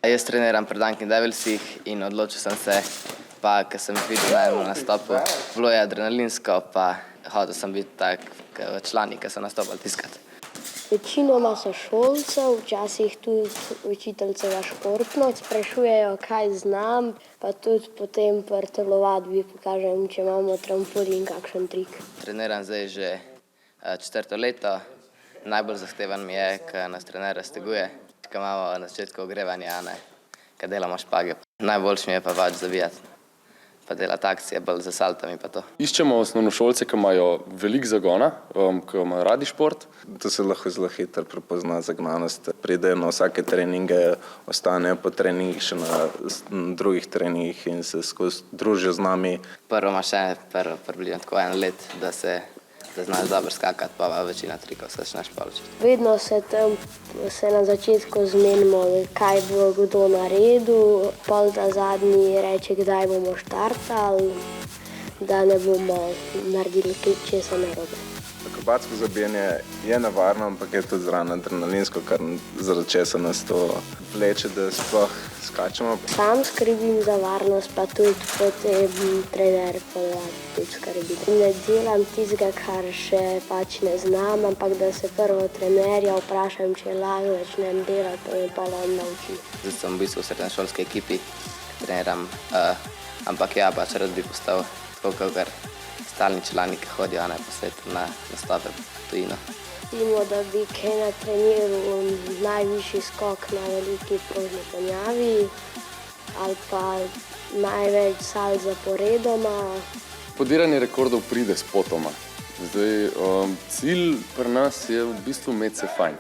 Jaz treniram pri Dunkin Devilsih in odločil sem se, pa ker sem videl na enem nastopu, bilo je adrenalinsko, pa hotel sem biti tak člani, ki so nastopali tiskati. Večinoma so šolcev, včasih tudi učiteljceva športno, sprašujejo, kaj znam, pa tudi potem pri telovadbi pokažem, če imamo trampolin, kakšen trik. Treniram zdaj že 4. leto. Najbolj zahteven mi je, ko nas trener razteguje, ko imamo na začetku ogrevanja, ko delamo špage. Najboljše mi je pa pač zabijati, pa delati akcije bolj za saltami pa to. Iščemo osnovnošolce, ki imajo veliko zagona, ki imajo radi šport. To se lahko zelo hitro prepozna zagnanost. Pridejo na vsake treninge, ostanejo po treningih še na drugih treningih in se skozi družijo z nami. Prvo imaš približno tako 1 let, da znaš dobro skakati, pa večina trikov se začneš pa učiti. Vedno se na začetku zmenimo, kaj bo kdo naredil, pol ta zadnji reče, kdaj bomo štartali, da ne bomo naredili česa narobe. Akrobatsko zabijanje je nevarno, ampak je tudi zraven adrenalinsko, kar zaradi česa nas to vleče, da sploh skačemo. Sam skrbim za varnost, pa tudi potem trener tudi skrbi. Ne delam tistega, kar še pač ne znam, ampak da se prvo trenerja vprašam, če lahko začnem delati, pa me pa on nauči. Zdaj sem v bistvu v srednješolski ekipi, treniram, ampak ja, pač rad bi postal tako, kakor stalni člani, ki hodijo po svetu na nastope tujino. Recimo, da bi kaj natreniral najvišji skok na veliki prožni ponjavi ali pa največ salt zaporedoma. Podiranje rekordov pride s potoma. Zdaj, cilj pri nas je v bistvu imeti se fajn.